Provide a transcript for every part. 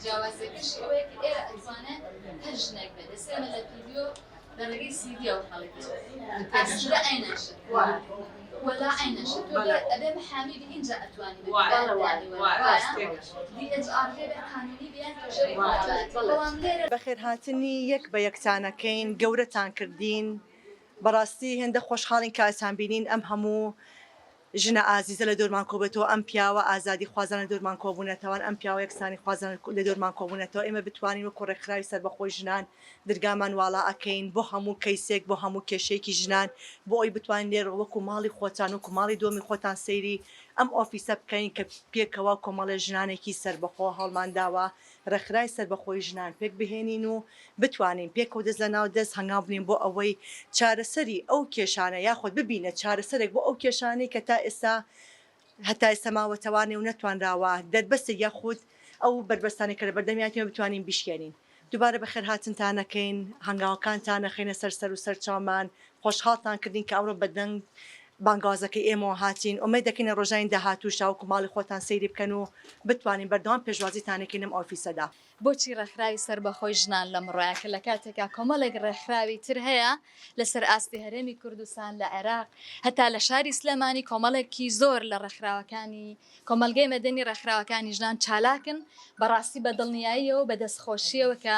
جیاوازەکەش ئەوەیە کە ئێرە ئەتوانێت هەر ژنێک بێت دەست ئێمە لە ڤیدیۆ لە ڕێگەی سیدی ئەو هەڵەکەین ئاسیدە ئەینەشت ولا ئەینەشت ئەبێ بەحامی بی ئینجا ئەتوانی بەخێر هاتنی یەک بە یەکتانەکەین گەورەتان کردین بەڕاستی هێندە خۆشحاڵین کە ئاسان بینین ئەم هەموو ژنە ئازیزە لە دۆرمان کۆبێتەوە ئەم پیاوە ئازادی خوازانە دۆرمان کۆبوونەتەوەن ئەم پیاوە یەکسانی خوازان لە دۆرمان کۆبوونەتەوە ئێمە بتوانین وەکو ڕێکخراوی سەربەخۆی ژنان دەرگامان واڵا ئەکەین بۆ هەموو کەیسێک بۆ هەموو کێشەیەکی ژنان بۆ ئەوی بتوانین لێرە وەکو ماڵی خۆتان وەکو ماڵی دۆمی خۆتان سەیری ئەم ئۆفیسە بکەین کە پێکەوە کۆمەڵە ژنانێکی سەربەخۆ هەڵمان داوە ڕێکخراوی سەربەخۆی ژنان پێک بهێنین و بتوانین پێکەوە دەست لە ناو دەست هەنگاو بنین بۆ ئەوەی چارەسەری ئەو کێشانە یاخۆت ببینە چارەسەرێک بۆ ئەو کێشانەی کە تا ئێستا هەتا ئێستا ماوەتەوانێ و نەتوانراوە دەربەستە یاخود ئەو بربەستانی کە لە بەردەمیاتیمە بتوانین بیشکێنین دووبارە بەخێر هاتنتانەکەین هەنگاوەکانتان نەخینە سەر و سەرچاومان خۆشحاڵتان کردین کە ئەمڕۆ بەدەنگ بانگازەکەی ئێمەوە هاتین ئومێد دەکەینە ڕۆژانی داهاتوو شاوکو ماڵی خۆتان سەیری بکەن و بتوانین بەردەوام پێشوازیتانەکەین ئەم ئۆفیسەدا بۆچی ڕێکخراوی سەربەخۆی ژنان لەم ڕۆیە کە لە کاتێکا کۆمەڵێک ڕێکخراوی تر هەیە لەسەر ئاستی هەرێمی کوردستان لە عێراق هەتا لە شاری سلێمانی کۆمەڵێکی زۆر لە ڕێکخراوەکانی کۆمەلگەی مەدەنی ڕێکخراوەکانی ژنان چالاکن بەڕاستی بە دڵنیاییەوە بە دەستخۆشیەوە کە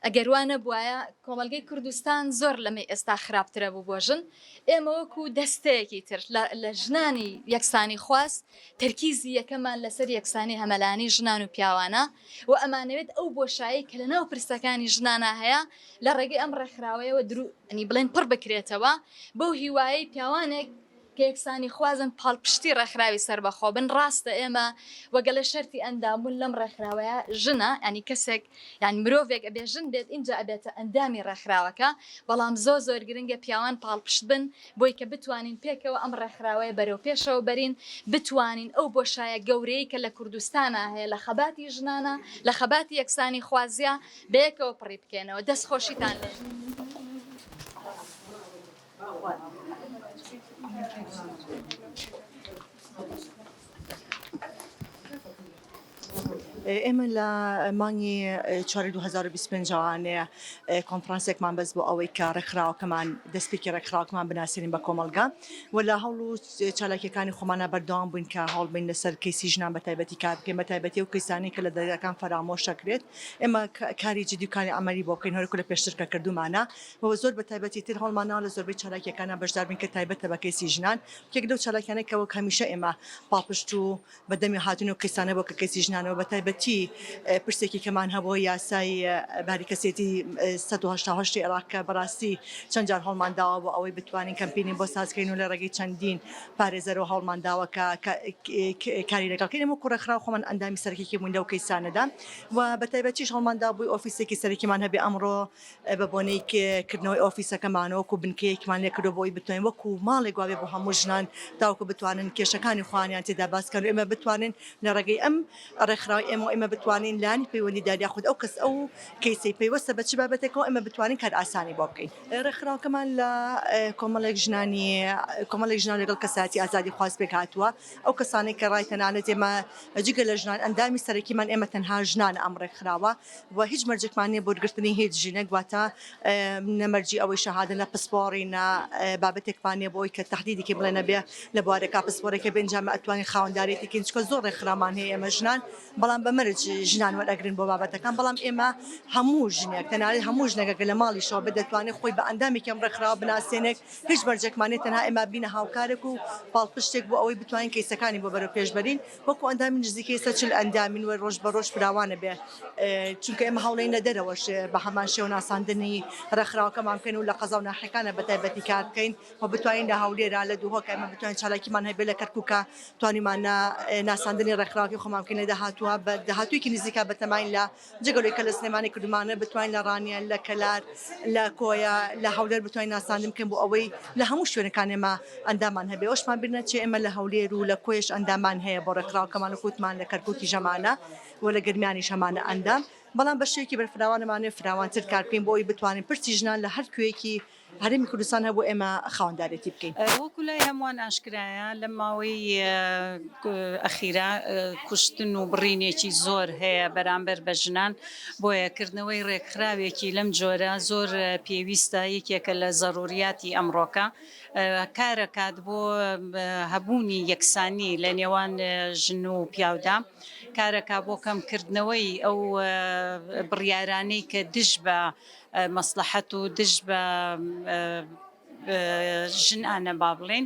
ئەگەروانە بواە کۆمەلگەی کوردستان زۆر لەمە ئێستا خراپترە بوو بۆ ژن ئێمە وەکو دەستەیەکی تر لە ژنانی یەکسانی خواست تەرکیزی یەکەمان لەسەر یەکسانی هەمەلانی ژنان و پیاوانە و ئەمانەوێت ئەو بۆشایی کە لە ناو پرسەکانی ژنانە هەیە لە ڕێگەی ئەم ڕێکخراوەیەوە ئەنی بڵێن پڕ بکرێتەوە بەو هیوایی پیاوانێک کە یەکسانی خوازن پاڵپشتی ڕێکخراوی سەربەخۆ بن ڕاستە ئێمە وەگەلە شەرتی ئەندامبوون لەم ڕێکخراوەیە ژنە ینی کەسێک یان مرۆڤێک ئەبێ ژن بێت اینجا ئەبێتە ئەندامی ڕێکخراوەکە بەڵام زۆر گرنگە پیاوان پاڵپشت بن بۆی کە بتوانین پێکەوە ئەم ڕێکخراوەیە بەرەو پێشەوە بەرین بتوانین ئەو بۆشایە گەورەی کە لە کوردستانە هەیە لە خەباتی ژنانە لە خەباتی یەکسانی خوازیە بەیەکەوە پڕی بکەینەوە دەست خۆشیتان لێ ئێمە لە مانگی 2025 کۆنفرانسێکمان بەس بۆ ئەوەی کە ڕێکخراوەکەمان دەستپێکی ڕێکخراوەکەمان بناسیێنین بە کۆمەلگا و لە هەوڵ و چالاکیەکانی خۆمانە بەردەوام بووین کە هەوڵ بین لەسەر کەیسی ژنان بە تایبەتی کار بکەین بە تایبەتی و کەیسانی کە لە دەرگاکان فەرامۆش دەکرێت ئێمە کاری جدی و کاری ئەمەری بۆ بکەین هەرکو لە پێشتر کە کردومانە و زۆر بە تایبەتی تر هەوڵمانەوە لە زۆربەی چالاکیەکانە بەشدار بین کە تایبەتە بە کەیسی ژنان یەک لەو چالاکیانەی کە وەک هەمیشە ئێمە پاڵپشت و بەدەمی هاتوون و کەیسانە بۆ کە کەیسی ژنانەوە بە تایبەتی پرسێکی کەمان هەبووە یاسای باریکەسێتی 1970 عێراق کە بەڕاستی چەند جار هەڵمان داوە بۆ ئەوەی بتوانین کەمپینی بۆ سازکەین و لە ڕێگەی چەندین پارێزەرەوە هەڵمان داوە کە کاری لەگەڵکەین ئەمە کوڕێکخراو خۆمان ئەندامی سەرکێکی بووین لەو کەیسانەدا و بە تایبەتیش هەڵماندا بووی ئۆفیسێکی سەرەکیمان هەبێ ئەمڕۆ بە بۆنەی کردنەوەی ئۆفیسەکەمانەوە وەکو بنکەیەکمان لێ کردو بۆی بتوانین وەکو ماڵێک وابێ بۆ هەموو ژنان تاوەکو بتوانن کێشەکانی خۆیان تێدا باسکەن و ئێمە بتوانین لە ڕێگەی ئەم ڕێکخراوی ئێمە بتوانین لانی پەیوەندیداری یاخود ئەو کەس ئەو کەیسەی پێوەستە بە چ بابەتێکەوە ئێمە بتوانین کار ئاسانی بۆ بکەین ڕێکخراوەکەمان لە کۆمەڵێک ژنان لەگەڵ کەساتی ئازادی خواست پێک هاتووە ئەو کەسانی کە ڕای تەنانەت ئێمە جگە لە ژنان ئەندامی سەرەکیمان ئێمە تەنها ژنانە ئەم ڕێکخراوە و هیچ مەرجێکمان نییە بۆ گرتنی هیچ ژنێک واتە نەمەرجی ئەوەی شەهادە نە پسپۆڕی نە بابەتێکمان نیە بۆی کە تەحدیدێکی بڵێ نەبێ لە بوارێکا پسپۆرێکە بێنجامە ئەتوانین خاوەنداریەتێکین چکە زۆر ڕێکخراومان هەیە ئێمە ژنان بەڵام بە مەرج ژنان وەرئەگرن بۆ بابەتەکان بەڵام ئێمە هەموو ژنێک تەنانەت هەموو ژنێکە لە ماڵیشەوە بدەتوانێت خۆی بە ئەندامێکم ڕێکخراوە بناسیێنێک هیچ مەرجێکمانێت تەنها ئێمە بینە هاوکارێک و پاڵپشتێک بۆ ئەوەی بتوانین کەیسەکانی بۆ بەرەو پێشبەرین وەکو ئەندامی نزیکەی سەرچل ئەندامین و ڕۆژ بە ڕۆژ فراوانە بێ چونکە ئێمە هەوڵەی لە دەرەوەش بە هەمان شێوە ناساندنی ڕێکخراوەکەمان بکەین و لە قەزا و ناحەکانە بە تایبەتی کار بکەین و بتوانین لە هەولێرا لە دووهۆکە ئێمە بتوانین چالاکیمان هەبێ لە کەرکووکە توانیمانە ناساندنی ڕێکخراوەکەی خۆمان بکەین لە داهاتووە بە داهاتوویەکی نزیکا بەتەمایل لە جگەلۆی کە لە سلێمانی کردمانە بتوانین لە ڕانیان لە کەلار لە کۆیە لە هەولێر بتوانین ناساندن بکەین بۆ ئەوەی لە هەموو شوێنەکان ئێمە ئەندامان هەبێ ئەوشمان بینە چێ ئێمە لە هەولێر و لە کۆیش ئەندامان هەیە بۆ ڕێکخراوەکەمان کووتمان لە کەرکووکی ژەمانە و لە گرمیانی شەمانە ئەندام بەڵام بەشێکی بەرفراوانمانێ فراوانتر کار بکەین بۆ ئەوی بتوانین پرسی ژنان لە هەر کوێیەکی هەرێمی کوردستان هەبوو ئێمە خاوەندارێتی بکەین. وەکو لای هەمووان ئاشکرایە لە ماوەی ئەخیرا کوشتن و بڕینێکی زۆر هەیە بەرامبەر بە ژنان، بۆیەکردنەوەی ڕێکخراوێکی لەم جۆرە زۆر پێویستە، یەکێکە لە زەڕوریاتی ئەمڕۆکە. کارەکات بۆ هەبوونی یەکسانی لە نێوان ژن و پیاودا، کارەکە بۆ کەمکردنەوەی ئەو بڕیارانەی کە دژ بە مەسلحەت و دژ بە ژنانە با بڵێن،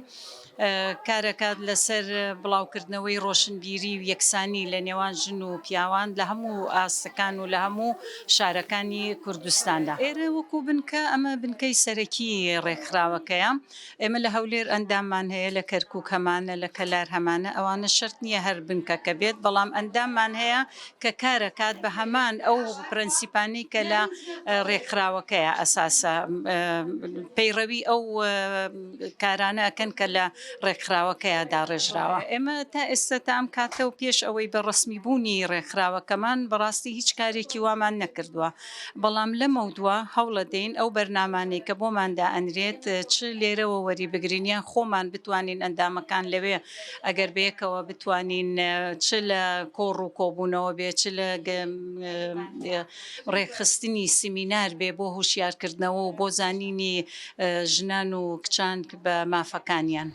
کارەکات لەسەر بڵاوکردنەوەی ڕۆشنبیری و یەکسانی لە نێوان ژن و پیاوان لە هەموو ئاستەکان و لە هەموو شارەکانی کوردستاندا. ئێرە وەکو بنکە ئەمە بنکەی سەرەکی ڕێکخراوەکەیە. ئێمە لە هەولێر ئەنداممان هەیە، لە کەرکووک هەمانە، لە کەلار هەمانە، ئەوانە شەرت نییە هەر بنکەکە بێت، بەڵام ئەنداممان هەیە کە کارەکات بە هەمان ئەو پرەنسیپانەی کە لە ڕێکخراوەکەیە ئەساسە، پەیڕەوی ئەو کارانە ئەکەن کە لە ڕێکخراوەکەیە داڕێژراوە. ئێمە تا ئێستا تا ئەم کاتە و پێش ئەوەی بە ڕسمی بوونی ڕێکخراوەکەمان بەڕاستی هیچ کارێکی وامان نەکردووە، بەڵام لەمەودووە هەوڵە دەین ئەو بەرنامانەی کە بۆماندا ئەنرێت چ لێرەوە وەری بگرینیان خۆمان بتوانین ئەندامەکان لەوێ ئەگەر بەیەکەوە بتوانین چ لە کۆڕ و کۆبوونەوە بێ، چ لە ڕێکخستنی سیمینار بێ بۆ هوشیارکردنەوە و بۆ زانینی ژنان و کچان بە مافەکانیان.